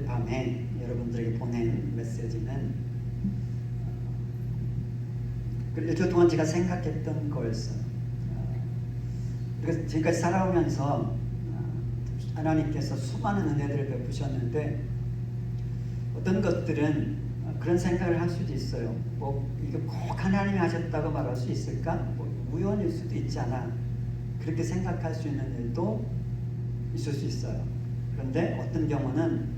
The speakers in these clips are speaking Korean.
밤에 여러분들에게 보낸 메시지는 그 일주일 동안 제가 생각했던 거였어요. 우리가 지금까지 살아오면서 하나님께서 수많은 은혜들을 베푸셨는데 어떤 것들은 그런 생각을 할 수도 있어요. 뭐 이거 꼭 하나님이 하셨다고 말할 수 있을까? 뭐 우연일 수도 있잖아. 그렇게 생각할 수 있는 일도 있을 수 있어요. 그런데 어떤 경우는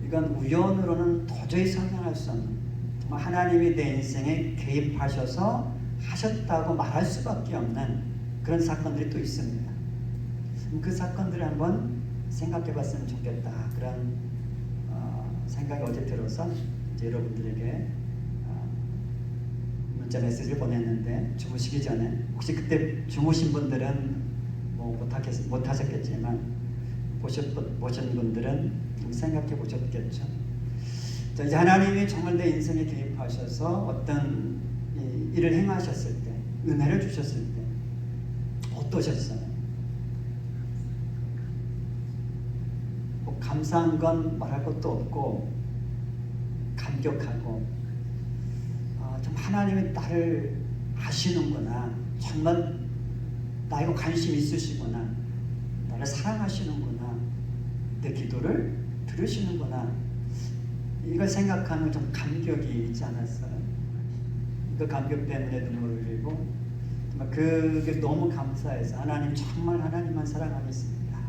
이건 우연으로는 도저히 설명할 수 없는, 정말 하나님이 내 인생에 개입하셔서 하셨다고 말할 수밖에 없는 그런 사건들이 또 있습니다. 그 사건들을 한번 생각해 봤으면 좋겠다. 그런 생각이 어제 들어서 이제 여러분들에게 문자 메시지를 보냈는데, 주무시기 전에 혹시 그때 주무신 분들은 뭐 못하셨겠지만 보신 분들은 생각해 보셨겠죠. 자, 이제 하나님이 정말 내 인생에 개입하셔서 어떤 일을 행하셨을 때, 은혜를 주셨을 때 어떠셨어요? 뭐 감사한 건 말할 것도 없고 감격하고, 좀 하나님이 나를 아시는구나, 정말 나에게 관심 있으시구나, 나를 사랑하시는구나, 내 기도를 들으시는구나, 이걸 생각하면 좀 감격이 있지 않았어요? 그 감격 때문에 눈물을 흘리고, 그게 너무 감사해서 하나님, 정말 하나님만 사랑하겠습니다,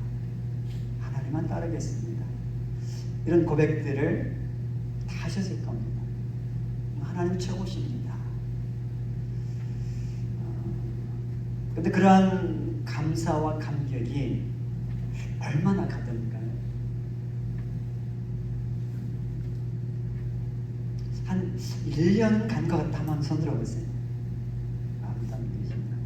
하나님만 따르겠습니다, 이런 고백들을 다 하셨을 겁니다. 하나님 최고십니다. 근데 그러한 감사와 감격이 얼마나 가던가요? 한 1년 간 것 같다 한번 손 들어보세요. 아무도 안 계십니다.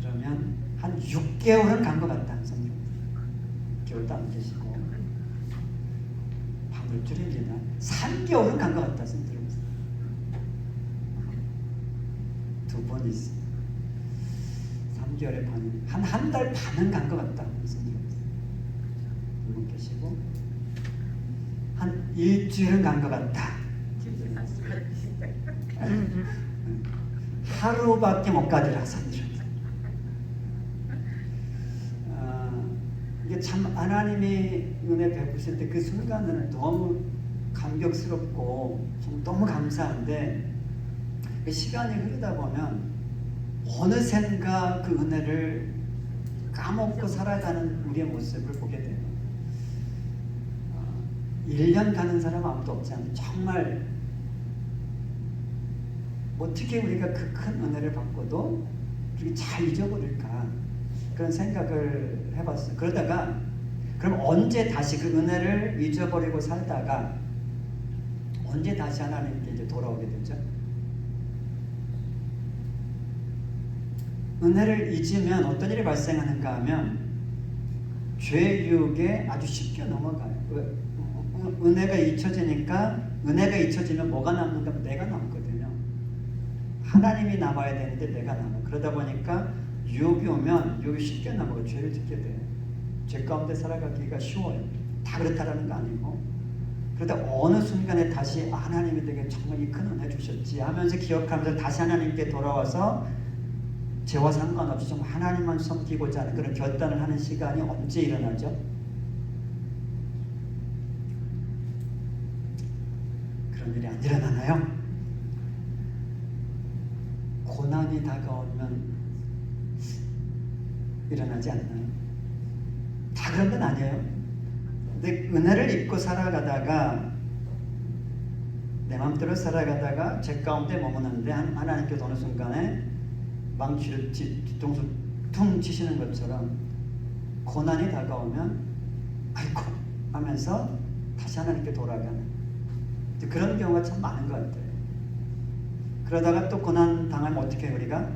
그러면 한 6개월은 간 것 같다 손 들어보세요. 6개월도 안 계시고, 방울 줄입니다. 3개월은 간 것 같다 손 들어보세요. 두 번 있습니다. 3개월의 반은 한 달 반은 간 것 같다 손 들어보세요. 두 번 계시고, 한 일주일은 간 것 같다. 하루밖에 못 가더라 손 들어보세요. 이게 참 하나님이 은혜 베푸실 때 그 순간은 너무 감격스럽고 너무 감사한데, 그 시간이 흐르다 보면 어느샌가 그 은혜를 까먹고 살아가는 우리의 모습을 보게 돼요. 1년 가는 사람 아무도 없지 않아요. 정말 어떻게 우리가 그 큰 은혜를 받고도 이렇게 잘 잊어버릴까, 그런 생각을 해봤어요. 그러다가 그럼 언제 다시 그 은혜를 잊어버리고 살다가 언제 다시 하나님께 이제 돌아오게 되죠? 은혜를 잊으면 어떤 일이 발생하는가 하면 죄 유혹에 아주 쉽게 넘어가요. 은혜가 잊혀지면 뭐가 남는가? 내가 남거든요. 하나님이 남아야 되는데 내가 남아. 그러다 보니까 유혹이 오면 유혹이 쉽게 남아서 죄를 짓게 돼요. 죄 가운데 살아가기가 쉬워요. 다 그렇다라는 거 아니고, 그러다 어느 순간에 다시 하나님이 내게 정말 이 큰 은혜 주셨지 하면서 기억하면서 다시 하나님께 돌아와서 죄와 상관없이 좀 하나님만 섬기고자 하는 그런 결단을 하는 시간이 언제 일어나죠? 그런 일이 안 일어나나요? 고난이 다가오면 일어나지 않나요? 다 그런 건 아니에요. 근데 은혜를 입고 살아가다가, 내 마음대로 살아가다가 죄 가운데 머무는데 하나님께 어느 순간에 망치를 뒤통수 퉁 치시는 것처럼 고난이 다가오면 아이고 하면서 다시 하나님께 돌아가는 그런 경우가 참 많은 것 같아요. 그러다가 또 고난 당하면 어떻게 우리가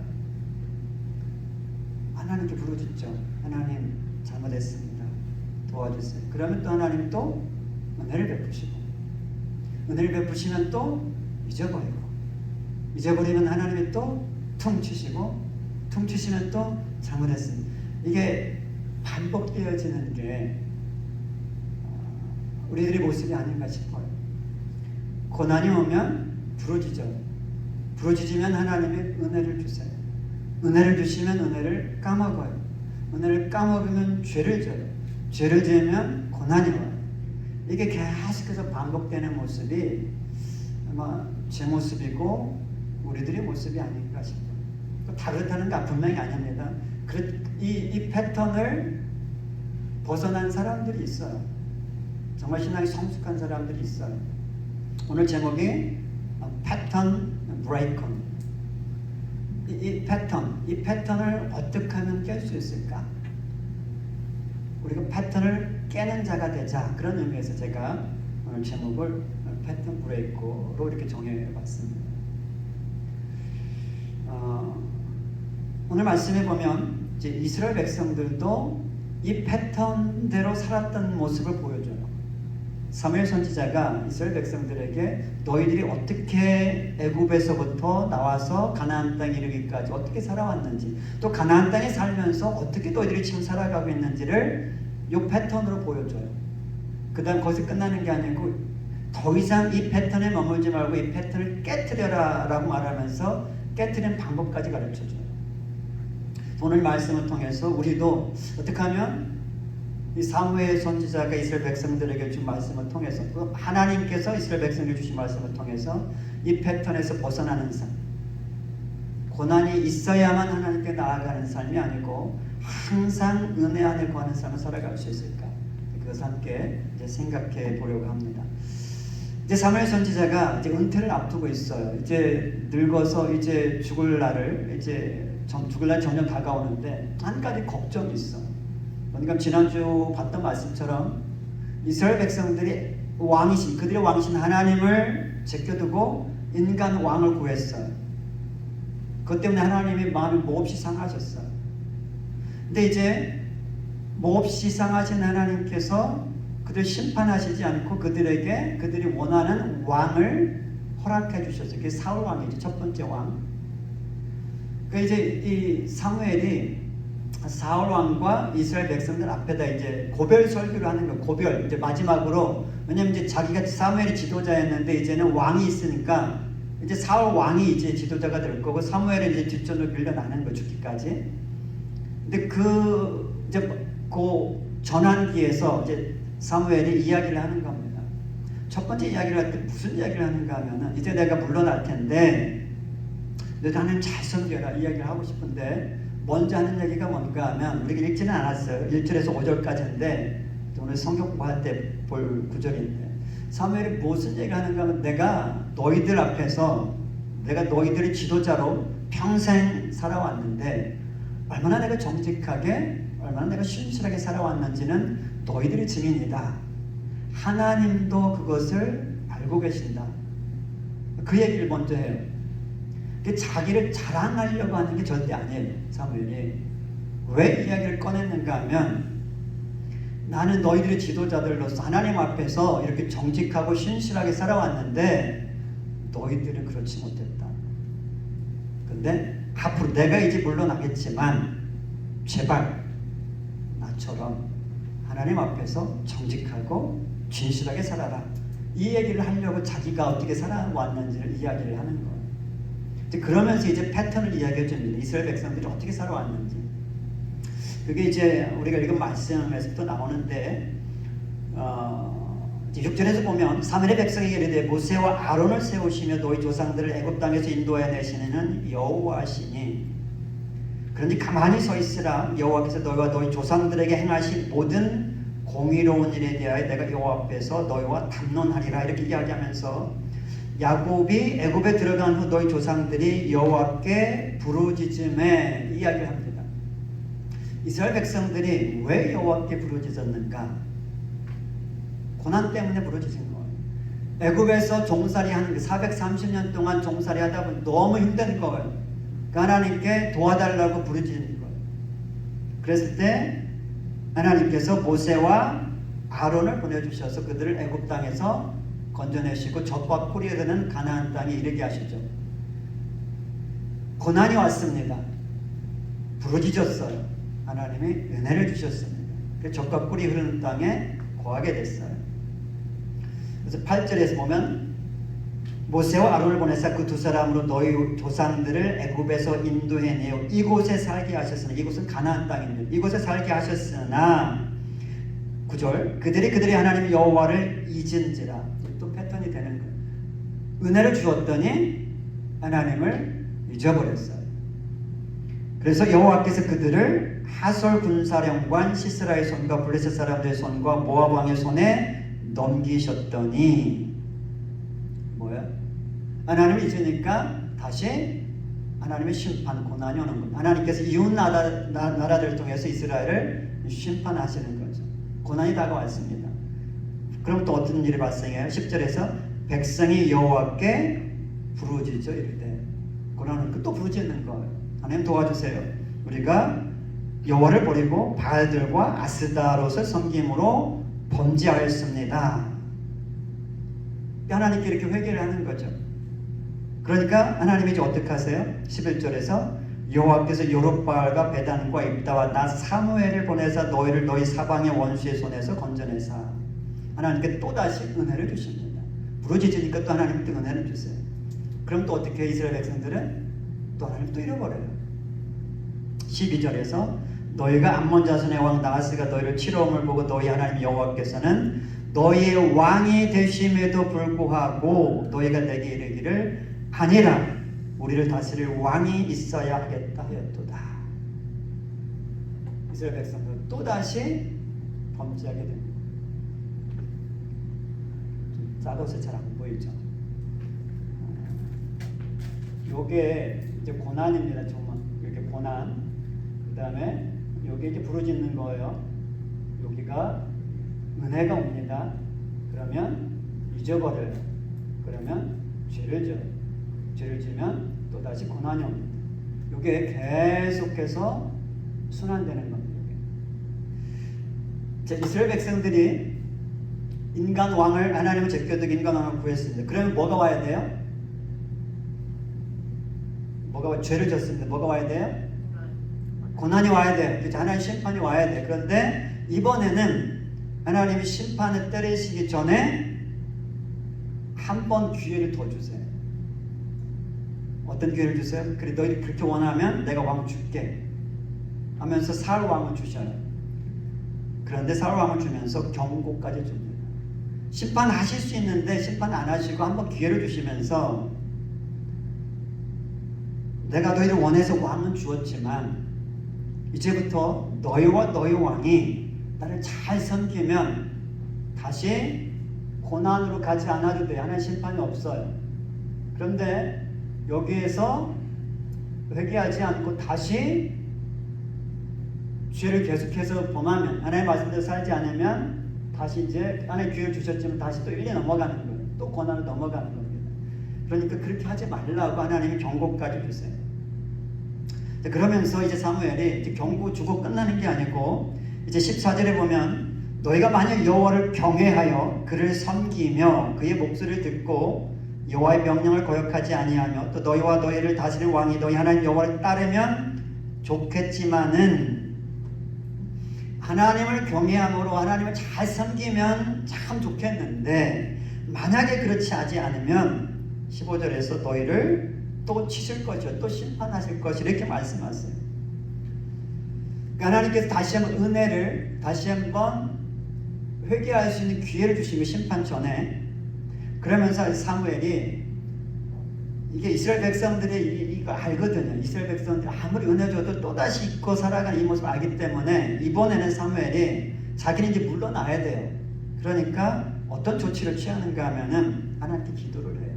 하나님께 부르짖죠. 하나님 잘못했습니다, 도와주세요. 그러면 또 하나님 또 은혜를 베푸시고, 은혜를 베푸시면 또 잊어버리면 하나님이 또 퉁 치시고, 퉁 치시면 또 잘못했습니다. 이게 반복되어지는 게 우리들의 모습이 아닌가 싶어요. 고난이 오면 부르짖어요. 부르짖으면 하나님의 은혜를 주세요. 은혜를 주시면 은혜를 까먹어요. 은혜를 까먹으면 죄를 져요. 죄를 지으면 고난이 와요. 이게 계속해서 반복되는 모습이 아마 제 모습이고 우리들의 모습이 아닌가 싶어요. 다 그렇다는 게 분명히 아닙니다. 이 패턴을 벗어난 사람들이 있어요. 정말 신앙이 성숙한 사람들이 있어요. 오늘 제목이 패턴 브레이커입니다. 이 패턴을 어떻게 하면 깰 수 있을까? 우리가 패턴을 깨는 자가 되자, 그런 의미에서 제가 오늘 제목을 패턴 브레이커로 이렇게 정해봤습니다. 오늘 말씀에 보면 이제 이스라엘 백성들도 이 패턴대로 살았던 모습을 보여줘요. 사무엘 선지자가 이스라엘 백성들에게 너희들이 어떻게 애굽에서부터 나와서 가나안 땅에 이르기까지 어떻게 살아왔는지, 또 가나안 땅에 살면서 어떻게 너희들이 지금 살아가고 있는지를 이 패턴으로 보여줘요. 그 다음 거기서 끝나는 게 아니고 더 이상 이 패턴에 머물지 말고 이 패턴을 깨트려라 라고 말하면서 깨트리는 방법까지 가르쳐줘요. 오늘 말씀을 통해서 우리도 어떻게 하면 이 사무엘 선지자가 이스라엘 백성들에게 준 말씀을 통해서, 하나님께서 이스라엘 백성에게 주신 말씀을 통해서 이 패턴에서 벗어나는 삶, 고난이 있어야만 하나님께 나아가는 삶이 아니고 항상 은혜 안에 거하는 삶을 살아갈 수 있을까? 그것을 함께 이제 생각해 보려고 합니다. 이제 사무엘 선지자가 이제 은퇴를 앞두고 있어요. 이제 늙어서 이제 죽을 날을 죽을 날 전혀 다가오는데 한 가지 걱정이 있어. 그러니까 지난주 봤던 말씀처럼 이스라엘 백성들이 왕이신, 그들의 왕이신 하나님을 제껴두고 인간 왕을 구했어요. 그것 때문에 하나님의 마음이 몹시 상하셨어요. 근데 이제 몹시 상하신 하나님께서 그들 심판하시지 않고 그들에게 그들이 원하는 왕을 허락해 주셨어요. 그게 사울 왕이죠. 첫 번째 왕. 그러니까 이제 이 사무엘이 사울 왕과 이스라엘 백성들 앞에다 이제 고별 설교를 하는 거. 고별 이제 마지막으로, 왜냐면 이제 자기가 사무엘이 지도자였는데 이제는 왕이 있으니까 이제 사울 왕이 이제 지도자가 될 거고 사무엘은 이제 뒷전으로 밀려나는 거, 죽기까지. 근데 이제 그 전환기에서 이제 사무엘이 이야기를 하는 겁니다. 첫 번째 이야기를 할 때 무슨 이야기를 하는가 하면은, 이제 내가 물러날 텐데 너희들 하나님 잘 섬겨라 이야기를 하고 싶은데, 먼저 하는 얘기가 뭔가 하면, 우리가 읽지는 않았어요. 1절에서 5절까지인데 오늘 성경 공부할 때 볼 구절인데, 사무엘이 무슨 얘기를 하는가 하면, 내가 너희들 앞에서 내가 너희들의 지도자로 평생 살아왔는데 얼마나 내가 정직하게, 얼마나 내가 신실하게 살아왔는지는 너희들의 증인이다. 하나님도 그것을 알고 계신다. 그 얘기를 먼저 해요. 자기를 자랑하려고 하는 게 절대 아니에요. 사무엘이 왜 이야기를 꺼냈는가 하면, 나는 너희들의 지도자들로서 하나님 앞에서 이렇게 정직하고 신실하게 살아왔는데 너희들은 그렇지 못했다. 근데 앞으로 내가 이제 물러나겠지만 제발 나처럼 하나님 앞에서 정직하고 진실하게 살아라. 이 얘기를 하려고 자기가 어떻게 살아왔는지를 이야기를 하는 거예요. 그러면서 이제 패턴을 이야기해 줍니다. 이스라엘 백성들이 어떻게 살아왔는지. 그게 이제 우리가 읽은 말씀에서부터 나오는데, 이제 6절에서 보면, 사무엘의 백성에게 이르되 모세와 아론을 세우시며 너희 조상들을 애굽 땅에서 인도해 내시는 여호와시니, 그런지 가만히 서 있으라. 여호와께서 너희와 너희 조상들에게 행하신 모든 공의로운 일에 대하여 내가 여호와 앞에서 너희와 담론하리라. 이렇게 이야기하면서 야곱이 애굽에 들어간 후 너희 조상들이 여호와께 부르짖음에 이야기를 합니다. 이스라엘 백성들이 왜 여호와께 부르짖었는가? 고난 때문에 부르짖은 거예요. 애굽에서 종살이 하는 430년 동안 종살이 하다 보니 너무 힘든 거예요. 하나님께 도와달라고 부르짖는 거예요. 그랬을 때 하나님께서 모세와 아론을 보내주셔서 그들을 애굽 땅에서 건져내시고 젖과 꿀이 흐르는 가나안 땅에 이르게 하시죠. 고난이 왔습니다. 부르짖었어요. 하나님이 은혜를 주셨습니다. 젖과 꿀이 흐르는 땅에 거하게 됐어요. 그래서 8절에서 보면 모세와 아론을 보내사 그 두 사람으로 너희 조상들을 애굽에서 인도해내어 이곳에 살게 하셨으나, 이곳은 가나안 땅입니다. 이곳에 살게 하셨으나 9절 그들이 그들의 하나님 여호와를 잊은지라. 또 패턴이 되는 거예요. 은혜를 주었더니 하나님을 잊어버렸어요. 그래서 여호와께서 그들을 하솔 군사령관 시스라의 손과 블레셋 사람들의 손과 모압 왕의 손에 넘기셨더니 뭐예요? 하나님을 잊으니까 다시 하나님의 심판, 고난이 오는 겁니다. 하나님께서 이웃 나라들을 통해서 이스라엘을 심판하시는 거죠. 고난이 다가왔습니다. 그럼 또 어떤 일이 발생해요? 10절에서 백성이 여호와께 부르짖어 이르되, 고난은 또 부르짖는 거예요. 하나님 도와주세요. 우리가 여호와를 버리고 바알들과 아스다롯을 섬김으로 범죄하였습니다. 하나님께 이렇게 회개를 하는 거죠. 그러니까 하나님이 이제 어떻게 하세요? 11절에서 여호와께서 요롯바알과 베단과 입다와 나 사무엘을 보내사 너희를 너희 사방의 원수의 손에서 건져내사. 하나님께 또다시 은혜를 주십니다. 부르짖으니까 또 하나님 또 은혜를 주세요. 그럼 또 어떻게 이스라엘 백성들은 또 하나님 또 잃어버려요. 12절에서 너희가 암몬 자손의 왕 나하스가 너희를 치러옴을 보고 너희 하나님 여호와께서는 너희의 왕이 되심에도 불구하고 너희가 내게 이르기를 아니라 우리를 다스릴 왕이 있어야 하겠다 하였도다. 이스라엘 백성들은 또다시 범죄하게 됩니다. 짜도서 잘 안 보이죠? 요게 이제 고난입니다. 정말 이렇게 고난. 그 다음에 요게 이제 부르짖는 거예요. 여기가 은혜가 옵니다. 그러면 잊어버려요. 그러면 죄를 져요. 죄를 지면 또다시 고난이 옵니다. 이게 계속해서 순환되는 겁니다. 자, 이스라엘 백성들이 인간 왕을, 하나님을 제껴두고 인간 왕을 구했습니다. 그러면 뭐가 와야 돼요? 죄를 졌습니다. 뭐가 와야 돼요? 고난이 와야 돼요. 하나님 심판이 와야 돼요. 그런데 이번에는 하나님이 심판을 때리시기 전에 한 번 기회를 더 주세요. 어떤 기회를 주세요? 그래, 너희들이 그렇게 원하면 내가 왕 줄게 하면서 사울 왕을 주셔요. 그런데 사울 왕을 주면서 경고까지 줍니다. 심판하실 수 있는데 심판 안 하시고 한 번 기회를 주시면서 내가 너희를 원해서 왕은 주었지만 이제부터 너희와 너희 왕이 나를 잘 섬기면 다시 고난으로 가지 않아도 돼. 하나님 심판이 없어요. 그런데 여기에서 회개하지 않고 다시 죄를 계속해서 범하면, 하나님 말씀대로 살지 않으면 다시 이제 하나님 기회를 주셨지만 다시 또 1년 넘어가는 거예요. 또 고난을 넘어가는 겁니다. 그러니까 그렇게 하지 말라고 하나님이 경고까지 주세요. 그러면서 이제 사무엘이 이제 경고 주고 끝나는 게 아니고 이제 14절에 보면 너희가 만약 여호와를 경외하여 그를 섬기며 그의 목소리를 듣고 여호와의 명령을 거역하지 아니하며 또 너희와 너희를 다스릴 왕이 너희 하나님 여호와를 따르면 좋겠지만은, 하나님을 경외함으로 하나님을 잘 섬기면 참 좋겠는데 만약에 그렇지 않으면 15절에서 너희를 또 치실 것이요 또 심판하실 것이 이렇게 말씀하세요. 그러니까 하나님께서 다시 한번 은혜를, 다시 한번 회개할 수 있는 기회를 주시고 심판 전에, 그러면서 사무엘이 이게 이스라엘 백성들이 이거 알거든요. 이스라엘 백성들이 아무리 은혜 줘도 또다시 잊고 살아가는 이 모습을 알기 때문에 이번에는 사무엘이 자기는 이제 물러나야 돼요. 그러니까 어떤 조치를 취하는가 하면은 하나님께 기도를 해요.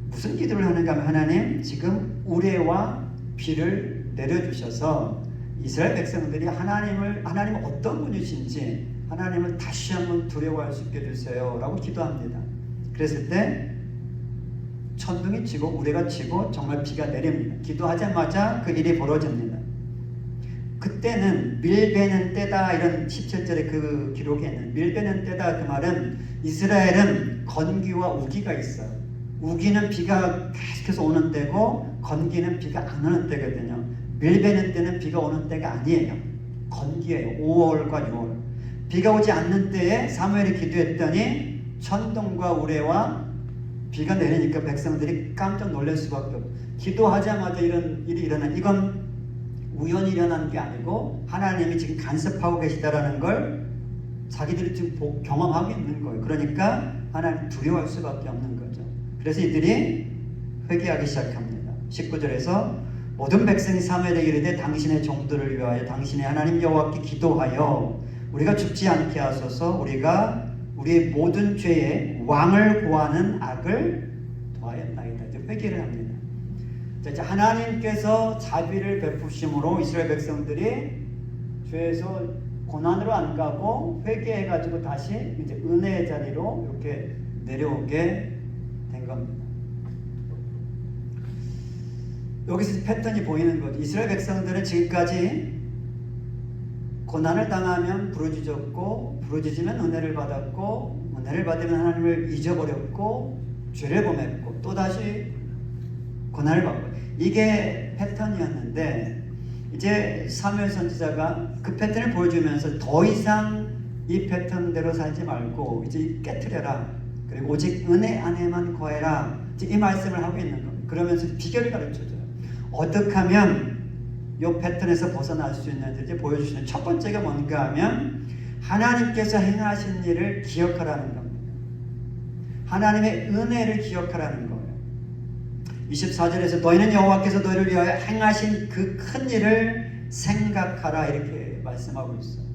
무슨 기도를 하는가 하면, 하나님 지금 우레와 비를 내려주셔서 이스라엘 백성들이 하나님 어떤 분이신지 하나님을 다시 한번 두려워할 수 있게 해주세요 라고 기도합니다. 그랬을 때 천둥이 치고 우레가 치고 정말 비가 내립니다. 기도하자마자 그 일이 벌어집니다. 그때는 밀베는 때다, 이런 17절에 그 기록에 있는 밀베는 때다, 그 말은 이스라엘은 건기와 우기가 있어요. 우기는 비가 계속해서 오는 때고 건기는 비가 안 오는 때거든요. 밀베는 때는 비가 오는 때가 아니에요. 건기예요. 5월과 6월. 비가 오지 않는 때에 사무엘이 기도했더니 천둥과 우레와 비가 내리니까 백성들이 깜짝 놀랄 수밖에 없고, 기도하자마자 이런 일이 일어난, 이건 우연히 일어난 게 아니고 하나님이 지금 간섭하고 계시다라는 걸 자기들이 지금 경험하고 있는 거예요. 그러니까 하나님 두려워할 수밖에 없는 거죠. 그래서 이들이 회개하기 시작합니다. 19절에서 모든 백성이 사무엘에게 이르되 당신의 종들을 위하여 당신의 하나님 여호와께 기도하여 우리가 죽지 않게 하소서, 우리가 우리의 모든 죄에 왕을 구하는 악을 더하였나이다. 이제 회개를 합니다. 자, 이제 하나님께서 자비를 베푸심으로 이스라엘 백성들이 죄에서 고난으로 안 가고 회개해가지고 다시 이제 은혜의 자리로 이렇게 내려오게 된 겁니다. 여기서 패턴이 보이는 거죠. 이스라엘 백성들은 지금까지 고난을 당하면 부르짖었고, 부르짖으면 은혜를 받았고, 은혜를 받으면 하나님을 잊어버렸고, 죄를 범했고, 또다시 고난을 받고, 이게 패턴이었는데 이제 사무엘 선지자가 그 패턴을 보여주면서 더 이상 이 패턴대로 살지 말고 이제 깨트려라, 그리고 오직 은혜 안에만 거해라, 이 말씀을 하고 있는 겁니다. 그러면서 비결을 가르쳐줘요. 어떻게 하면 이 패턴에서 벗어날 수 있는지 이제 보여주시는 첫 번째가 뭔가 하면 하나님께서 행하신 일을 기억하라는 겁니다. 하나님의 은혜를 기억하라는 거예요. 24절에서 너희는 여호와께서 너희를 위하여 행하신 그 큰 일을 생각하라, 이렇게 말씀하고 있어요.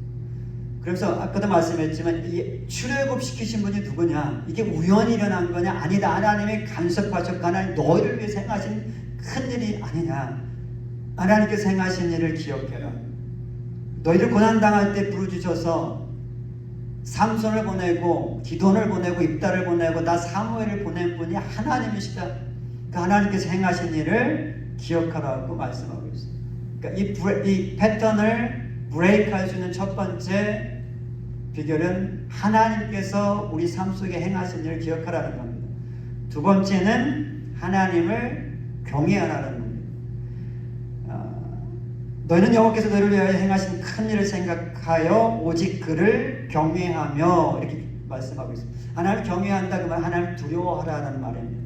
그래서 아까도 말씀했지만 이 출애굽시키신 분이 누구냐, 이게 우연히 일어난 거냐, 아니다, 하나님이 간섭하셨고 하나님 너희를 위해서 행하신 큰 일이 아니냐, 하나님께서 행하신 일을 기억해라. 너희들 고난당할 때 부르짖어서 삼손을 보내고 기돈을 보내고 입다를 보내고 나 사무엘을 보낸 분이 하나님이시다. 그 하나님께서 행하신 일을 기억하라고 말씀하고 있어요. 그러니까 이 패턴을 브레이크할 수 있는 첫 번째 비결은 하나님께서 우리 삶 속에 행하신 일을 기억하라는 겁니다. 두 번째는 하나님을 경외하라는 겁니다. 너희는 여호와께서 너희를 위하여 행하신 큰 일을 생각하여 오직 그를 경외하며, 이렇게 말씀하고 있습니다. 하나님을 경외한다 그러면 하나님을 두려워하라는 말입니다.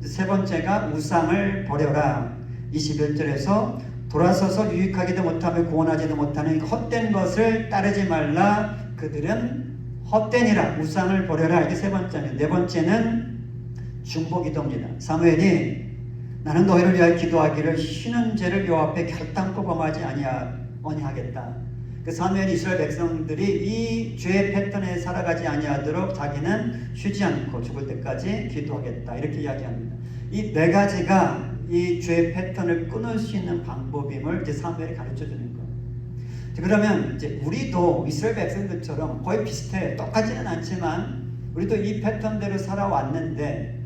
세 번째가 우상을 버려라. 21절에서 돌아서서 유익하기도 못하며 구원하지도 못하는 헛된 것을 따르지 말라. 그들은 헛되니라. 우상을 버려라. 이게 세 번째입니다. 네 번째는 중보기도입니다. 사무엘이 나는 너희를 위하여 기도하기를 쉬는 죄를 여호와 앞에 결단코 범하지 아니하겠다. 그 사무엘이 이스라엘 백성들이 이 죄의 패턴에 살아가지 아니하도록 자기는 쉬지 않고 죽을 때까지 기도하겠다, 이렇게 이야기합니다. 이 네 가지가 이 죄의 패턴을 끊을 수 있는 방법임을 이제 사무엘이 가르쳐 주는 거예요. 그러면 이제 우리도 이스라엘 백성들처럼 거의 비슷해. 똑같지는 않지만 우리도 이 패턴대로 살아왔는데,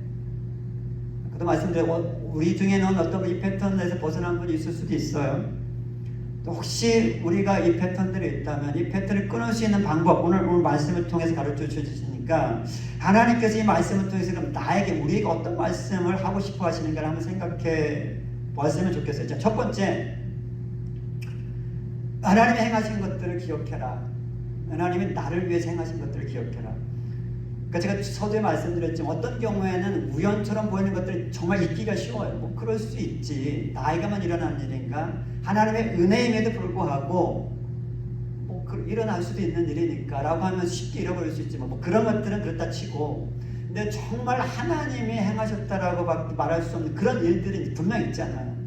아까도 말씀드렸고 우리 중에는 어떤 이 패턴에서 벗어난 분이 있을 수도 있어요. 또 혹시 우리가 이 패턴들이 있다면 이 패턴을 끊을 수 있는 방법, 오늘 말씀을 통해서 가르쳐 주시니까 하나님께서 이 말씀을 통해서 그럼 나에게, 우리에게 어떤 말씀을 하고 싶어 하시는가를 한번 생각해 보았으면 좋겠어요. 자, 첫 번째, 하나님이 행하신 것들을 기억해라. 하나님이 나를 위해서 행하신 것들을 기억해라. 그러니까 제가 서두에 말씀드렸지만 어떤 경우에는 우연처럼 보이는 것들이 정말 잊기가 쉬워요. 뭐 그럴 수 있지, 나에게만 일어난 일인가, 하나님의 은혜임에도 불구하고 뭐 일어날 수도 있는 일이니까 라고 하면 쉽게 잃어버릴 수 있지만 뭐 그런 것들은 그렇다 치고, 근데 정말 하나님이 행하셨다라고 말할 수 없는 그런 일들이 분명 있잖아요.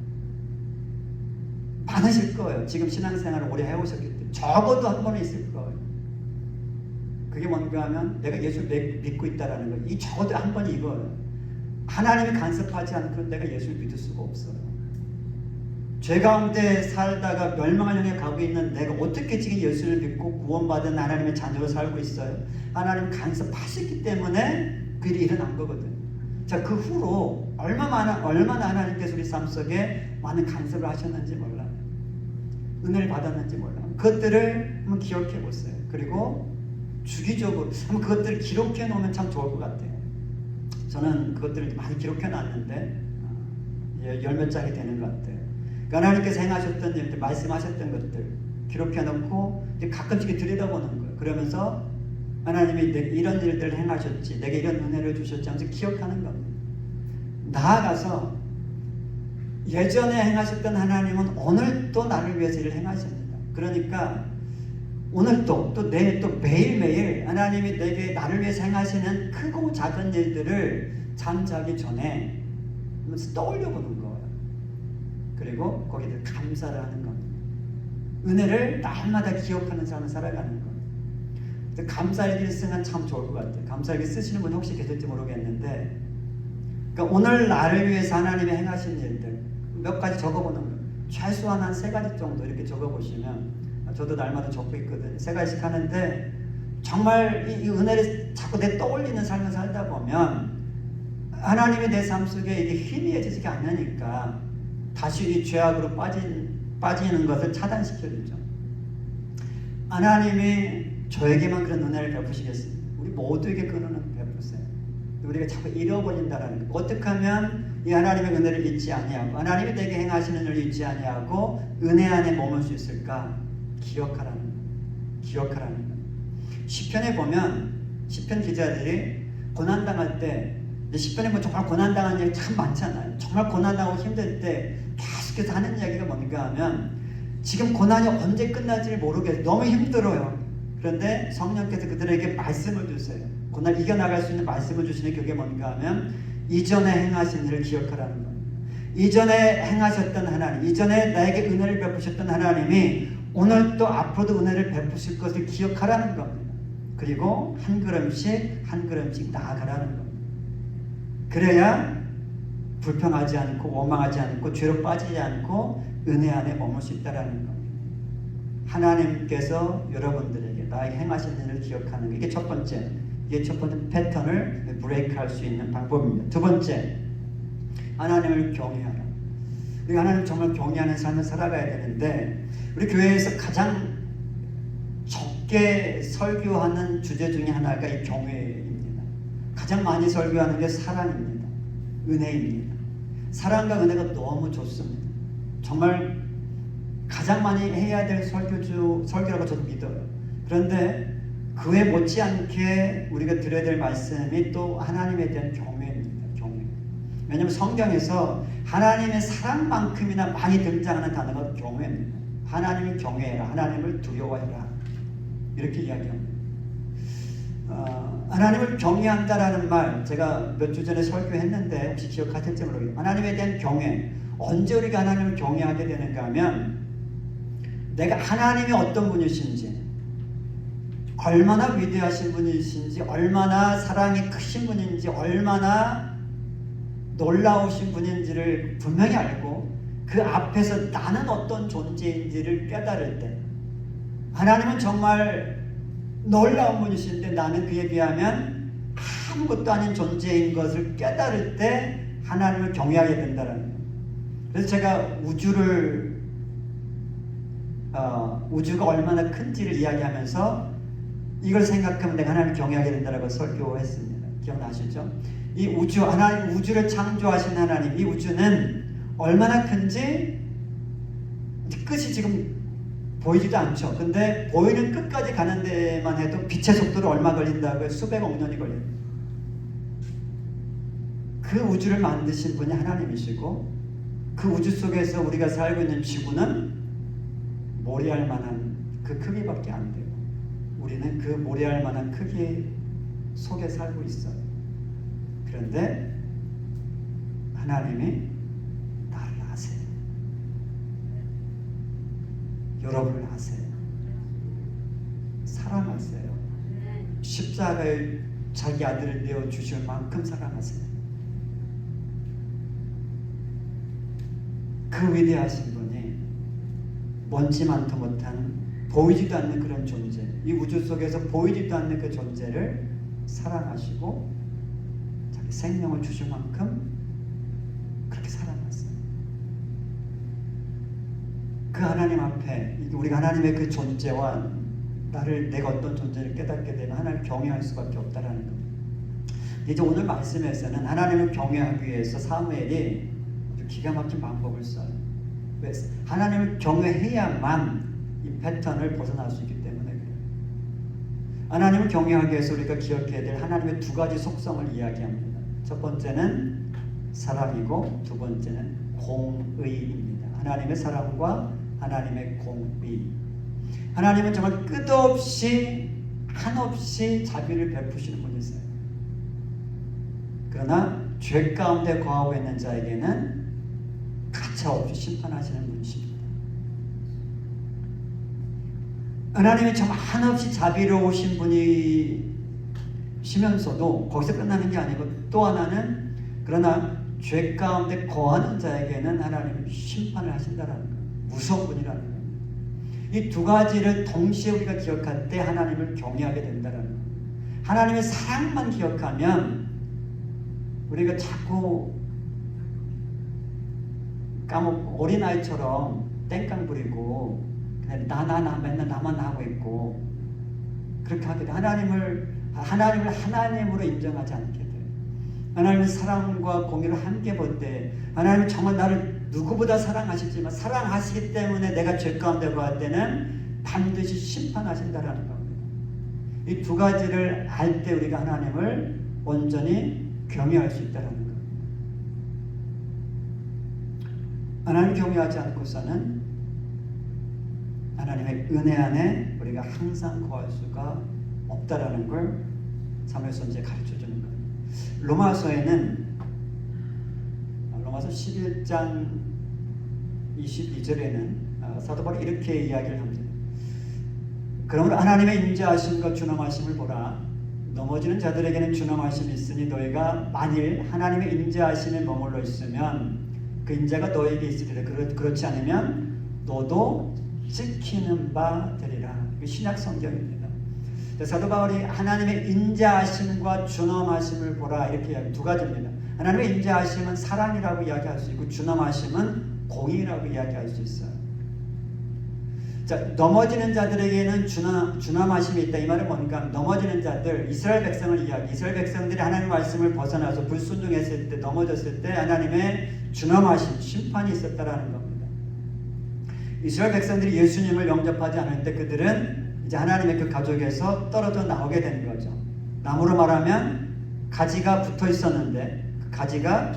많으실 거예요. 지금 신앙생활을 오래 해오셨기 때문에 적어도 한 번은 있을 거예요. 그게 뭔가 하면 내가 예수를 믿고 있다라는 거예요. 이 적어도 한 번이 이거예요. 하나님이 간섭하지 않고 내가 예수를 믿을 수가 없어요. 죄 가운데 살다가 멸망을 향해 가고 있는 내가 어떻게 지금 예수를 믿고 구원받은 하나님의 자녀로 살고 있어요? 하나님 간섭하셨기 때문에 그 일이 일어난 거거든요. 자, 그 후로 얼마나 하나님께서 우리 삶 속에 많은 간섭을 하셨는지 몰라요. 은혜를 받았는지 몰라요. 그것들을 한번 기억해 보세요. 그리고 주기적으로 한번 그것들을 기록해 놓으면 참 좋을 것 같아요. 저는 그것들을 많이 기록해 놨는데 열몇 장이 되는 것 같아요. 하나님께서 행하셨던 일들, 말씀하셨던 것들 기록해 놓고 가끔씩 들여다보는 거예요. 그러면서 하나님이 내게 이런 일들을 행하셨지, 내게 이런 은혜를 주셨지 하면서 기억하는 겁니다. 나아가서 예전에 행하셨던 하나님은 오늘도 나를 위해서 일을 행하십니다. 그러니까 오늘도 또 내일 또 매일매일 하나님이 내게 나를 위해서 행하시는 크고 작은 일들을 잠자기 전에 떠올려 보는 거예요. 그리고 거기에 감사를 하는 겁니다. 은혜를 날마다 기억하는 삶을 살아가는 거예요. 감사일기를 쓰면 참 좋을 것 같아요. 감사일기 쓰시는 분 혹시 계실지 모르겠는데, 그러니까 오늘 나를 위해서 하나님이 행하신 일들 몇 가지 적어보는 거예요. 최소한 한 3가지 정도 이렇게 적어보시면, 저도 날마다 적고 있거든요. 3가지씩 하는데 정말 이 은혜를 자꾸 내 떠올리는 삶을 살다 보면 하나님이 내 삶 속에 이게 희미해지지가 않으니까 다시 이 죄악으로 빠지는 것을 차단시켜주죠. 하나님이 저에게만 그런 은혜를 베푸시겠습니다. 우리 모두에게 그 은혜를 베푸세요. 우리가 자꾸 잃어버린다라는 거. 어떻게 하면 이 하나님의 은혜를 잊지 아니하고 하나님이 내게 행하시는 일을 잊지 아니하고 은혜 안에 머물 수 있을까? 기억하라는 거. 기억하라는 거. 시편에 보면 시편 기자들이 고난당할 때, 시편에 보면 정말 고난당한 일이 참 많잖아요. 정말 고난당하고 힘들 때 계속해서 하는 이야기가 뭔가 하면 지금 고난이 언제 끝날지 모르겠어요. 너무 힘들어요. 그런데 성령께서 그들에게 말씀을 주세요. 고난 이겨나갈 수 있는 말씀을 주시는 그게 뭔가 하면 이전에 행하신 일을 기억하라는 겁니다. 이전에 행하셨던 하나님, 이전에 나에게 은혜를 베푸셨던 하나님이 오늘 또 앞으로도 은혜를 베푸실 것을 기억하라는 겁니다. 그리고 한 걸음씩 한 걸음씩 나아가라는 겁니다. 그래야 불평하지 않고 원망하지 않고 죄로 빠지지 않고 은혜 안에 머물 수 있다는 겁니다. 하나님께서 여러분들에게 나에게 행하신 일을 기억하는 게 이게 첫 번째 패턴을 브레이크할 수 있는 방법입니다. 두 번째, 하나님을 경외하라. 우리가 하나님을 정말 경외하는 삶을 살아가야 되는데 우리 교회에서 가장 적게 설교하는 주제 중에 하나가 이 경외입니다. 가장 많이 설교하는 게 사랑입니다. 은혜입니다. 사랑과 은혜가 너무 좋습니다. 정말 가장 많이 해야 될 설교라고 저도 믿어요. 그런데 그에 못지않게 우리가 들어야 될 말씀이 또 하나님에 대한 경외입니다. 경외. 왜냐하면 성경에서 하나님의 사랑만큼이나 많이 등장하는 단어가 경외입니다. 하나님을 경외해라. 하나님을 두려워해라. 이렇게 이야기합니다. 하나님을 경외한다라는 말 제가 몇 주 전에 설교했는데 혹시 기억하실지 모르겠어요. 하나님에 대한 경외. 언제 우리가 하나님을 경외하게 되는가 하면 내가 하나님이 어떤 분이신지, 얼마나 위대하신 분이신지, 얼마나 사랑이 크신 분인지, 얼마나 놀라우신 분인지를 분명히 알고 그 앞에서 나는 어떤 존재인지를 깨달을 때, 하나님은 정말 놀라운 분이신데 나는 그에 비하면 아무것도 아닌 존재인 것을 깨달을 때 하나님을 경외하게 된다는 거예요. 그래서 제가 우주가 얼마나 큰지를 이야기하면서 이걸 생각하면 내가 하나님을 경외하게 된다라고 설교했습니다. 기억나시죠? 이 하나님 우주를 창조하신 하나님, 이 우주는 얼마나 큰지 끝이 지금 보이지도 않죠. 근데 보이는 끝까지 가는 데만 해도 빛의 속도로 얼마 걸린다고요? 수백억 년이 걸립니다. 그 우주를 만드신 분이 하나님이시고 그 우주 속에서 우리가 살고 있는 지구는 모래알 만한 그 크기밖에 안 되고 우리는 그 모래알 만한 크기 속에 살고 있어요. 그런데 하나님이 나를 아세요. 여러분을 아세요. 사랑하세요. 십자가에 자기 아들을 내어주실 만큼 사랑하세요. 그 위대하신 분이 먼지만도 못한 보이지도 않는 그런 존재, 이 우주 속에서 보이지도 않는 그 존재를 사랑하시고 자기 생명을 주실 만큼 그렇게 사랑하세요. 그 하나님 앞에 우리가 하나님의 그 존재와 내가 어떤 존재를 깨닫게 되면 하나님을 경외할 수밖에 없다라는 겁니다. 이제 오늘 말씀에서는 하나님을 경외하기 위해서 사무엘이 기가 막힌 방법을 써요. 왜? 하나님을 경외해야만 이 패턴을 벗어날 수 있기 때문에 그래요. 하나님을 경외하기 위해서 우리가 기억해야 될 하나님의 두 가지 속성을 이야기합니다. 첫 번째는 사랑이고 두 번째는 공의입니다. 하나님의 사랑과 하나님의 공의. 하나님은 정말 끝없이 한없이 자비를 베푸시는 분이세요. 그러나 죄 가운데 거하고 있는 자에게는 가차없이 심판하시는 분이십니다. 하나님이 정말 한없이 자비로우신 분이시면서도 거기서 끝나는 게 아니고 또 하나는 그러나 죄 가운데 거하는 자에게는 하나님이 심판을 하신다라는 거예요. 무서운 분이라는 거예요. 이 두 가지를 동시에 우리가 기억할 때 하나님을 경외하게 된다는 거예요. 하나님의 사랑만 기억하면 우리가 자꾸 까먹고 어린아이처럼 땡깡 부리고 그냥 나 맨날 나만 하고 있고 그렇게 하게 돼. 하나님을 하나님으로 인정하지 않게 돼. 하나님의 사랑과 공의를 함께 볼 때 하나님은 정말 나를 누구보다 사랑하시지만 사랑하시기 때문에 내가 죄 가운데 거할 때는 반드시 심판하신다라는 겁니다. 이 두 가지를 알 때 우리가 하나님을 온전히 경외할 수 있다는 겁니다. 하나님 경외하지 않고서는 하나님의 은혜 안에 우리가 항상 거할 수가 없다라는 걸 사무엘 선지자가 가르쳐 주는 거예요. 로마서에는 로마서 11장 22절에는 사도 바울이 이렇게 이야기를 합니다. 그러므로 하나님의 인자하심과 준엄하심을 보라. 넘어지는 자들에게는 준엄하심이 있으니 너희가 만일 하나님의 인자하심에 머물러 있으면 그 인자가 너에게 있으리라. 그렇지 않으면 너도 찍히는 바 되리라. 신약 성경입니다. 사도 바울이 하나님의 인자하심과 준엄하심을 보라 이렇게 이야기 두 가지입니다. 하나님의 인자하심은 사랑이라고 이야기할 수 있고 준엄하심은 공의라고 이야기할 수 있어요. 자, 넘어지는 자들에게는 준엄하심이 있다. 이 말은 뭔가 넘어지는 자들, 이스라엘 백성을 이야기. 이스라엘 백성들이 하나님의 말씀을 벗어나서 불순종했을 때, 넘어졌을 때 하나님의 준엄하심, 심판이 있었다라는 겁니다. 이스라엘 백성들이 예수님을 영접하지 않을 때 그들은 이제 하나님의 그 가족에서 떨어져 나오게 되는 거죠. 나무로 말하면 가지가 붙어 있었는데 그 가지가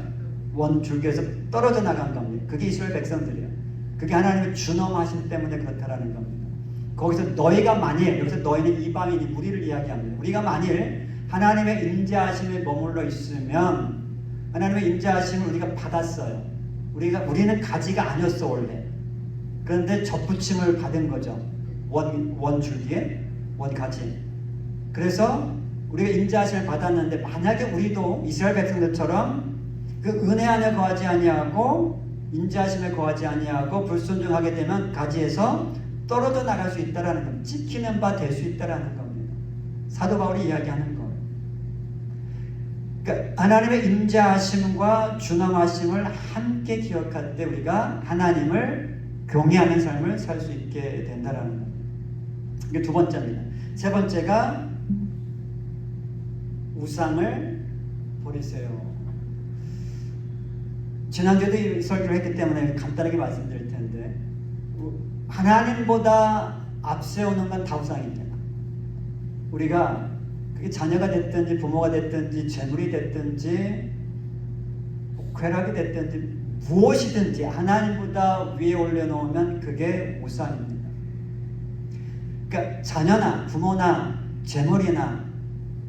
원 줄기에서 떨어져 나간 겁니다. 그게 이스라엘 백성들이에요. 그게 하나님의 준엄하심 때문에 그렇다라는 겁니다. 거기서 너희가 만일, 여기서 너희는 이방인이 우리를 이야기합니다. 우리가 만일 하나님의 인자하심에 머물러 있으면 하나님의 인자하심을 우리가 받았어요. 우리는 가지가 아니었어 원래. 그런데 접붙임을 받은 거죠. 원 줄기에 원 가지. 그래서 우리가 인자하심을 받았는데 만약에 우리도 이스라엘 백성들처럼 그 은혜 안에 거하지 아니하고 인자하심에 거하지 아니하고 불순종하게 되면 가지에서 떨어져 나갈 수 있다라는 겁니다. 찍히는 바 될 수 있다라는 겁니다. 사도 바울이 이야기하는 거예요. 그러니까 하나님의 인자하심과 준엄하심을 함께 기억할 때 우리가 하나님을 경외하는 삶을 살 수 있게 된다라는 겁니다. 이게 두 번째입니다. 세 번째가 우상을 버리세요. 지난주에도 이 설교를 했기 때문에 간단하게 말씀드릴 텐데 하나님보다 앞세우는 건 다 우상입니다. 우리가 그게 자녀가 됐든지 부모가 됐든지 재물이 됐든지 쾌락이 됐든지 무엇이든지 하나님보다 위에 올려놓으면 그게 우상입니다. 그러니까 자녀나 부모나 재물이나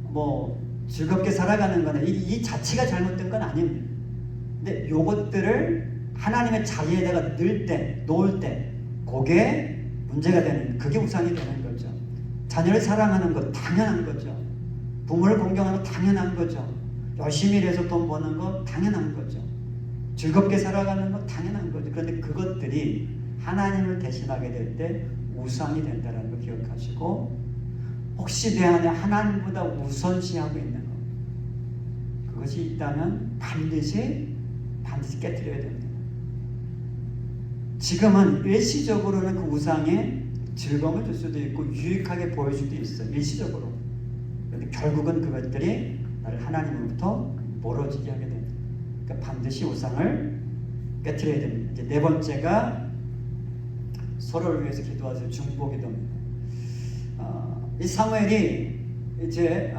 뭐 즐겁게 살아가는 거나 이 자체가 잘못된 건 아닙니다. 근데 요것들을 하나님의 자리에다가 놓을 때 그게 문제가 되는, 그게 우상이 되는 거죠. 자녀를 사랑하는 것 당연한 거죠. 부모를 공경하는 거 당연한 거죠. 열심히 일해서 돈 버는 거 당연한 거죠. 즐겁게 살아가는 거 당연한 거죠. 그런데 그것들이 하나님을 대신하게 될 때 우상이 된다는 걸 기억하시고 혹시 내 안에 하나님보다 우선시하고 있는 것 그것이 있다면 반드시 깨트려야 됩니다. 지금은 일시적으로는 그 우상에 즐거움을 줄 수도 있고 유익하게 보일 수도 있어요. 일시적으로. 그런데 결국은 그것들이 나를 하나님으로부터 멀어지게 하게 됩니다. 그러니까 반드시 우상을 깨트려야 됩니다. 이제 네 번째가 서로를 위해서 기도하세요. 중보기도입니다. 이 사무엘이 이제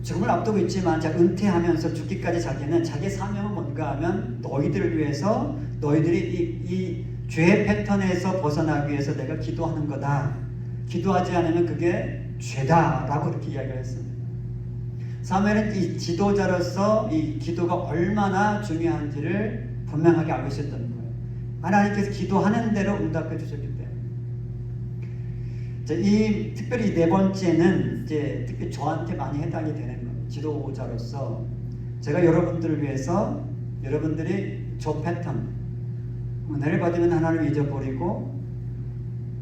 죽음을 앞두고 있지만 자 은퇴하면서 죽기까지 자기는 자기 사명은 뭔가 하면 너희들을 위해서 너희들이 이 죄의 패턴에서 벗어나기 위해서 내가 기도하는 거다. 기도하지 않으면 그게 죄다라고 이렇게 이야기를 했습니다. 사무엘은 이 지도자로서 이 기도가 얼마나 중요한지를 분명하게 알고 있었던 거예요. 하나님께서 기도하는 대로 응답해 주셨기 때문에. 이 특별히 네 번째는 이제 특히 저한테 많이 해당이 되는 거예요. 지도자로서 제가 여러분들을 위해서 여러분들이 저 패턴 은혜를 받으면 하나님을 잊어버리고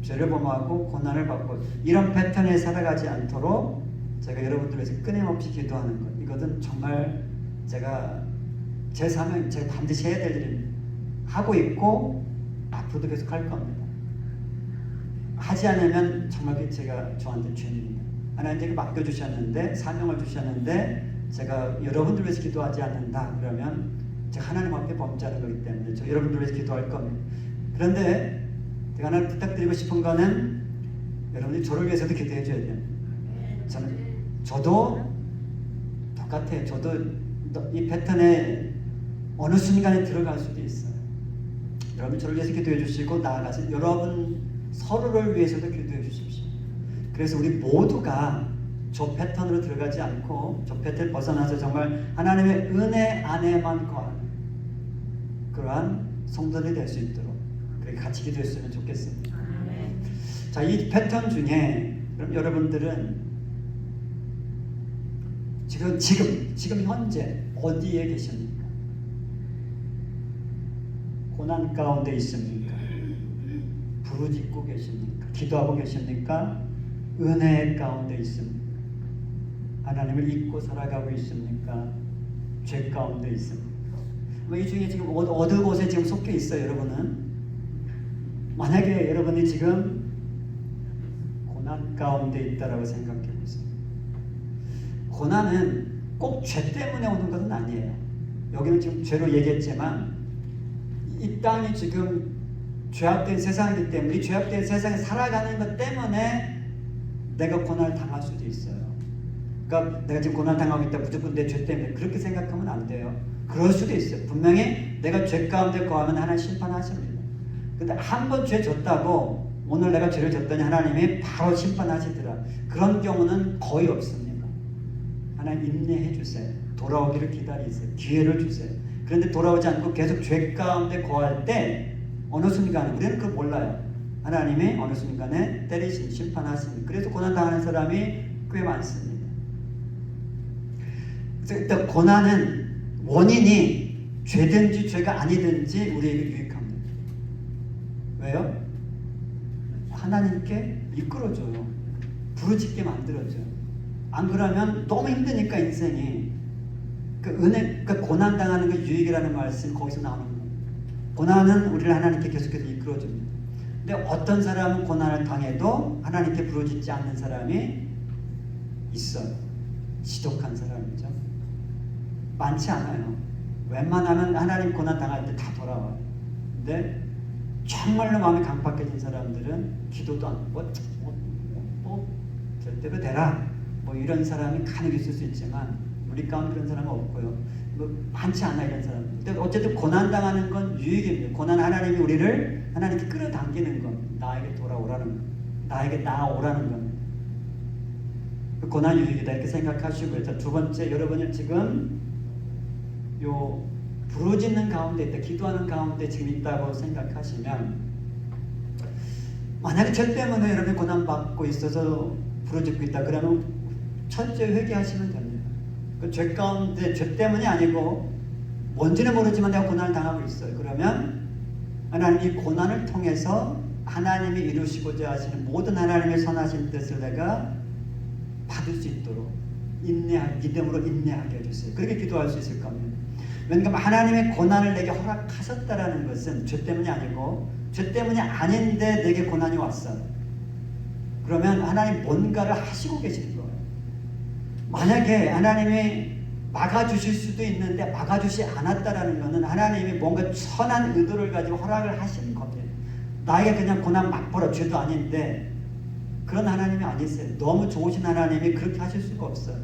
죄를 범하고 고난을 받고 이런 패턴에 살아가지 않도록 제가 여러분들을 위해서 끊임없이 기도하는 것, 이것은 정말 제가 제 사명, 제가 반드시 해야 될 일입니다. 하고 있고 앞으로도 계속 할 겁니다. 하지 않으면 정말 그게 제가 저한테 죄입니다. 하나님께 맡겨주셨는데, 사명을 주셨는데 제가 여러분들 위해서 기도하지 않는다 그러면 제가 하나님 앞에 범죄하는 거기 때문에 저 여러분들 위해서 기도할 겁니다. 그런데 제가 하나 부탁드리고 싶은 거는 여러분들이 저를 위해서도 기도해 줘야 돼요. 저도 똑같아요. 저도 이 패턴에 어느 순간에 들어갈 수도 있어요. 여러분 저를 위해서 기도해 주시고 나아가서 여러분 서로를 위해서도 기도해 주십시오. 그래서 우리 모두가 저 패턴으로 들어가지 않고 저 패턴을 벗어나서 정말 하나님의 은혜 안에만 거하는 그러한 성도들이 될 수 있도록 그렇게 같이 기도했으면 좋겠습니다. 자, 이 패턴 중에 그럼 여러분들은 지금 현재 어디에 계십니까? 고난 가운데 있습니까? 부르짖고 계십니까? 기도하고 계십니까? 은혜 가운데 있습니까? 하나님을 잊고 살아가고 있습니까? 죄 가운데 있습니까? 이 중에 지금 어느 곳에 지금 속해 있어요, 여러분은? 만약에 여러분이 지금 고난 가운데 있다라고 생각해 보세요. 고난은 꼭 죄 때문에 오는 것은 아니에요. 여기는 지금 죄로 얘기했지만 이 땅이 지금 죄악된 세상이기 때문에 이 죄악된 세상에 살아가는 것 때문에 내가 고난을 당할 수도 있어요. 그러니까 내가 지금 고난 당하고 있다 무조건 내 죄 때문에 그렇게 생각하면 안 돼요. 그럴 수도 있어요. 분명히 내가 죄 가운데 거하면 하나님 심판하십니다. 근데 한 번 죄 졌다고 오늘 내가 죄를 졌더니 하나님이 바로 심판하시더라. 그런 경우는 거의 없습니다. 하나님 인내해 주세요. 돌아오기를 기다리세요. 기회를 주세요. 그런데 돌아오지 않고 계속 죄 가운데 거할 때 어느 순간에 우리는 그걸 몰라요. 하나님이 어느 순간에 때리신 심판하십니다. 그래서 고난당하는 사람이 꽤 많습니다. 그래서 일단 고난은 원인이 죄든지 죄가 아니든지 우리에게 유익합니다. 왜요? 하나님께 이끌어줘요. 부르짖게 만들어줘요. 안 그러면 너무 힘드니까 인생이 그 은혜, 그 고난 당하는 그 유익이라는 말씀 거기서 나오는 거예요. 고난은 우리를 하나님께 계속해서 이끌어줍니다. 근데 어떤 사람은 고난을 당해도 하나님께 부르짖지 않는 사람이 있어요. 지독한 사람이죠. 많지 않아요. 웬만하면 하나님 고난 당할 때 다 돌아와요. 근데 정말로 마음이 강팍해진 사람들은 기도도 안 절대로 되라 뭐 이런 사람이 간혹 있을 수 있지만 우리 가운데 그런 사람은 없고요. 뭐 많지 않아 이런 사람. 근데 어쨌든 고난 당하는 건 유익입니다. 고난 하나님이 우리를 하나님께 끌어당기는 것, 나에게 돌아오라는 것, 나에게 나아오라는 것. 그 고난 유익이다 이렇게 생각하시고요. 자, 두 번째, 여러분이 지금 요 부르짖는 가운데 있다, 기도하는 가운데 지금 있다고 생각하시면 만약에 죄 때문에 여러분이 고난받고 있어서 부르짖고 있다 그러면 첫째 회개하시면 됩니다. 그 죄 가운데 죄 때문이 아니고 뭔지는 모르지만 내가 고난을 당하고 있어요. 그러면 하나님 이 고난을 통해서 하나님이 이루시고자 하시는 모든 하나님의 선하신 뜻을 내가 받을 수 있도록 믿음으로 인내하게 해주세요. 그렇게 기도할 수 있을 겁니다. 왜냐하면 하나님의 고난을 내게 허락하셨다라는 것은 죄 때문이 아니고 죄 때문이 아닌데 내게 고난이 왔어요. 그러면 하나님 뭔가를 하시고 계시는 거예요. 만약에 하나님이 막아주실 수도 있는데 막아주지 않았다라는 것은 하나님이 뭔가 선한 의도를 가지고 허락을 하시는 겁니다. 나에게 그냥 고난 막 보라 죄도 아닌데 그런 하나님이 아니세요. 너무 좋으신 하나님이 그렇게 하실 수가 없어요.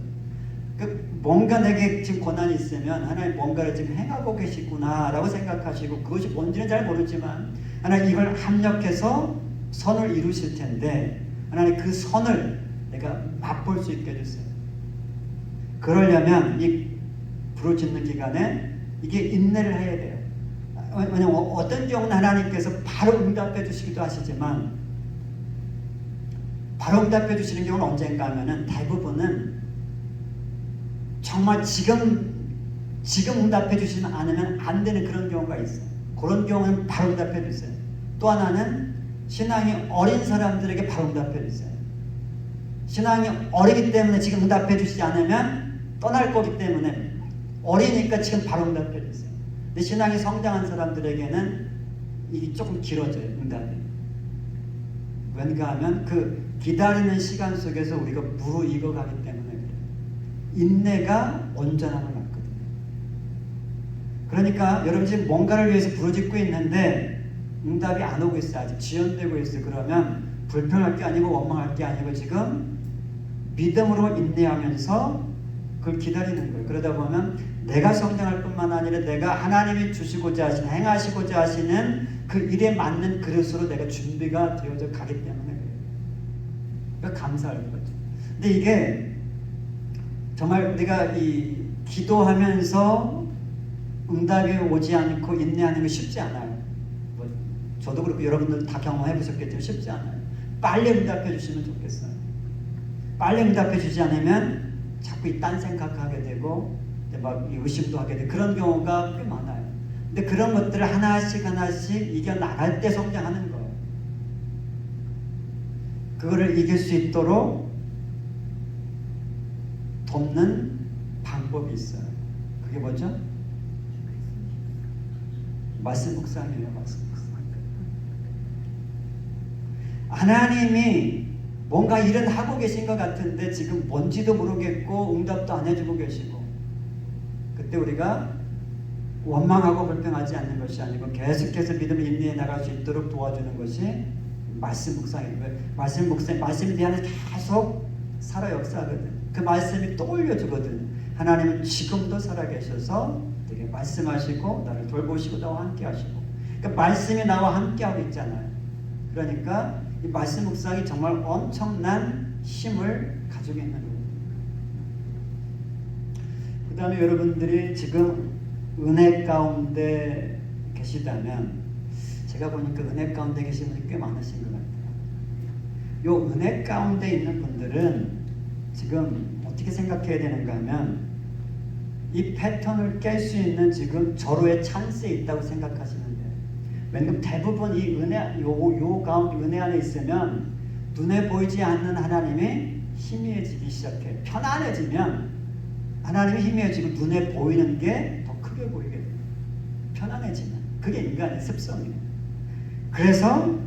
뭔가 내게 지금 고난이 있으면 하나님 뭔가를 지금 행하고 계시구나 라고 생각하시고, 그것이 뭔지는 잘 모르지만 하나님 이걸 합력해서 선을 이루실 텐데, 하나님 그 선을 내가 맛볼 수 있게 해주세요. 그러려면 이 부르짖는 기간에 이게 인내를 해야 돼요. 왜냐면 어떤 경우는 하나님께서 바로 응답해 주시기도 하시지만, 바로 응답해 주시는 경우는 언젠가 하면은 대부분은 정말 지금 응답해 주시면 않으면 안 되는 그런 경우가 있어요. 그런 경우는 바로 응답해 주세요. 또 하나는 신앙이 어린 사람들에게 바로 응답해 주세요. 신앙이 어리기 때문에 지금 응답해 주시지 않으면 떠날 거기 때문에 어리니까 지금 바로 응답해 주세요. 근데 신앙이 성장한 사람들에게는 이게 조금 길어져요, 응답이. 왠가 하면 그 기다리는 시간 속에서 우리가 무르익어 가기 때문에 그래요. 인내가 온전함을 낳거든요. 그러니까 여러분 지금 뭔가를 위해서 부르짖고 있는데 응답이 안 오고 있어요. 아직 지연되고 있어요. 그러면 불평할 게 아니고 원망할 게 아니고 지금 믿음으로 인내하면서 그걸 기다리는 거예요. 그러다 보면 내가 성장할 뿐만 아니라 내가 하나님이 주시고자 하시는, 행하시고자 하시는 그 일에 맞는 그릇으로 내가 준비가 되어져 가기 때문에 그래요. 그러니까 감사할 거죠. 근데 이게 정말 내가 이 기도하면서 응답이 오지 않고 인내하는 게 쉽지 않아요. 뭐 저도 그렇고 여러분들 다 경험해 보셨겠지만 쉽지 않아요. 빨리 응답해 주시면 좋겠어요. 빨리 응답해 주지 않으면 자꾸 딴 생각하게 되고 막 의심도 하게 되고 그런 경우가 꽤 많아요. 근데 그런 것들을 하나씩 이겨나갈 때 성장하는 거예요. 그거를 이길 수 있도록 돕는 방법이 있어요. 그게 뭐죠? 말씀 묵상이에요. 말씀 묵상. 하나님이 뭔가 일은 하고 계신 것 같은데 지금 뭔지도 모르겠고 응답도 안 해주고 계시고, 그때 우리가 원망하고 불평하지 않는 것이 아니고 계속해서 믿음을 인내해 나갈 수 있도록 도와주는 것이 말씀 묵상이에요. 말씀 묵상, 말씀에 대한 계속 살아 역사하거든. 그 말씀이 떠올려주거든. 하나님은 지금도 살아계셔서 되게 말씀하시고 나를 돌보시고 나와 함께 하시고, 그러니까 말씀이 나와 함께 하고 있잖아요. 그러니까 이 말씀 묵상이 정말 엄청난 힘을 가지고 있는 거예요. 그 다음에 여러분들이 지금 은혜 가운데 계시다면, 제가 보니까 은혜 가운데 계신 분이 꽤 많으신 것 같아요. 요 은혜 가운데 있는 분들은 지금 어떻게 생각해야 되는가 하면 이 패턴을 깰 수 있는 지금 절호의 찬스에 있다고 생각하시면 돼요. 왜냐면 대부분 이 은혜, 요 가운데 은혜 안에 있으면 눈에 보이지 않는 하나님이 희미해지기 시작해요. 편안해지면 하나님이 희미해지고 눈에 보이는 게 더 크게 보이게 돼요. 편안해지면. 그게 인간의 습성이에요. 그래서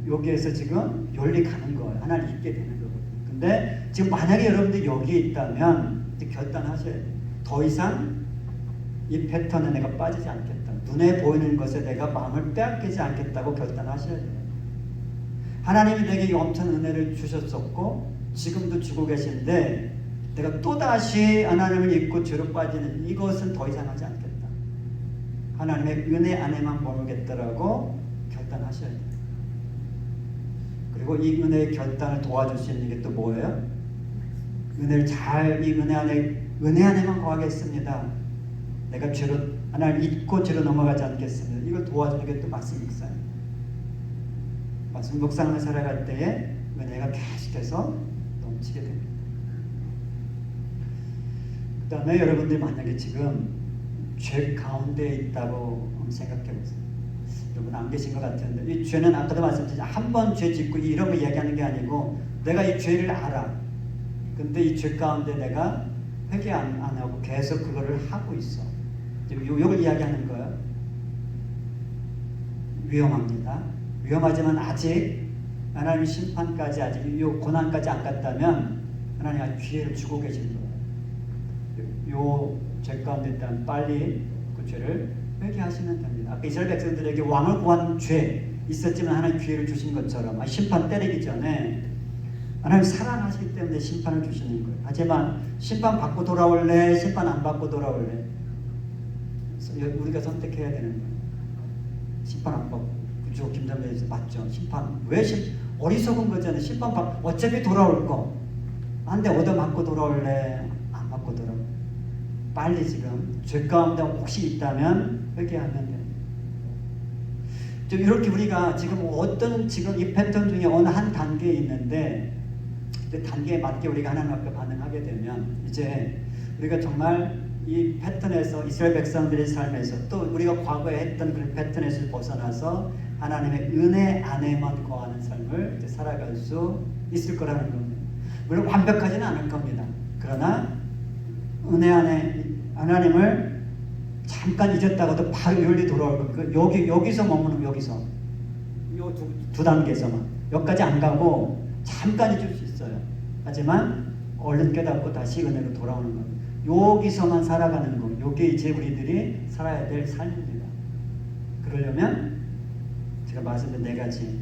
여기에서 지금 열리 가는 거예요. 하나를 잊게 되는 거거든요. 근데 지금 만약에 여러분들이 여기에 있다면 결단하셔야 돼요. 더 이상 이 패턴에 내가 빠지지 않겠다. 눈에 보이는 것에 내가 마음을 빼앗기지 않겠다고 결단하셔야 돼요. 하나님이 내게 엄청 은혜를 주셨었고 지금도 주고 계신데 내가 또다시 하나님을 잊고 죄로 빠지는 이것은 더 이상 하지 않겠다. 하나님의 은혜 안에만 머물겠다라고 결단하셔야 돼요. 그리고 이 은혜의 결단을 도와줄 수 있는 게 또 뭐예요? 은혜를 잘, 이 은혜 안에만 거하겠습니다. 내가 죄로, 하나님 잊고 죄로 넘어가지 않겠습니다. 이걸 도와주는 게 또 말씀 묵상입니다. 말씀 묵상을 살아갈 때에 은혜가 계속해서 넘치게 됩니다. 그 다음에 여러분들이 만약에 지금 죄 가운데 있다고 생각해 보세요. 여러분 안 계신 것 같은데, 이 죄는 아까도 말씀드렸지만 한 번 죄 짓고 이런 거 이야기하는 게 아니고 내가 이 죄를 알아. 근데 이 죄 가운데 내가 회개 안 하고 계속 그거를 하고 있어. 이걸 이야기하는 거예요. 위험합니다. 위험하지만 아직 하나님 심판까지 아직 이 고난까지 안 갔다면 하나님 아직 기회를 주고 계신 거예요. 요 죄 가운데 일단 빨리 그 죄를 회개하시면 됩니다. 아까 이스라엘 백성들에게 왕을 구한 죄 있었지만 하나님 기회를 주신 것처럼 심판 때리기 전에 하나님 사랑하시기 때문에 심판을 주시는 거예요. 하지만 심판 받고 돌아올래? 심판 안 받고 돌아올래? 우리가 선택해야 되는 거예요. 심판 안 받고. 그죠? 김장면에서 맞죠? 심판. 왜 어리석은 거잖아요. 심판 받 어차피 돌아올 거. 안돼 얻어맞고 돌아올래? 안 받고 돌아올래? 빨리 지금 죄 가운데 혹시 있다면 회개하면 돼요. 이렇게 우리가 지금 어떤 지금 이 패턴 중에 어느 한 단계에 있는데 그 단계에 맞게 우리가 하나님 앞에 반응하게 되면 이제 우리가 정말 이 패턴에서 이스라엘 백성들의 삶에서 또 우리가 과거에 했던 그 패턴에서 벗어나서 하나님의 은혜 안에만 거하는 삶을 이제 살아갈 수 있을 거라는 겁니다. 물론 완벽하지는 않을 겁니다. 그러나 은혜 안에 하나님을 잠깐 잊었다가도 바로 열리 돌아올 겁니다. 여기서 머무는 여기서 요 두 단계에서만 여기까지 안 가고 잠깐 잊을 수 있어요. 하지만 얼른 깨닫고 다시 은혜로 돌아오는 겁니다. 여기서만 살아가는 거. 요게 이제 우리들이 살아야 될 삶입니다. 그러려면 제가 말씀드린 네 가지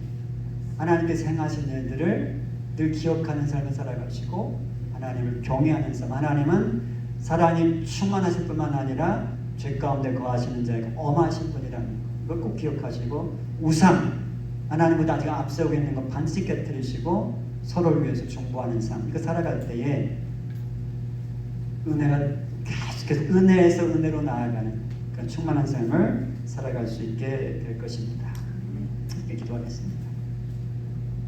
하나님께서 행하신 일들을 늘 기억하는 삶을 살아가시고 하나님을 경외하는 삶. 하나님은 사랑이 충만하실 뿐만 아니라 죄 가운데 거하시는 자에게 엄하신 분이라는 것. 이걸 꼭 기억하시고 우상 하나님보다 아직 앞세우고 있는 것 반드시 깨뜨리시고 서로를 위해서 중보하는 삶. 이거 살아갈 때에 은혜가 계속해서 은혜에서 은혜로 나아가는 그런 충만한 삶을 살아갈 수 있게 될 것입니다. 이렇게 기도하겠습니다.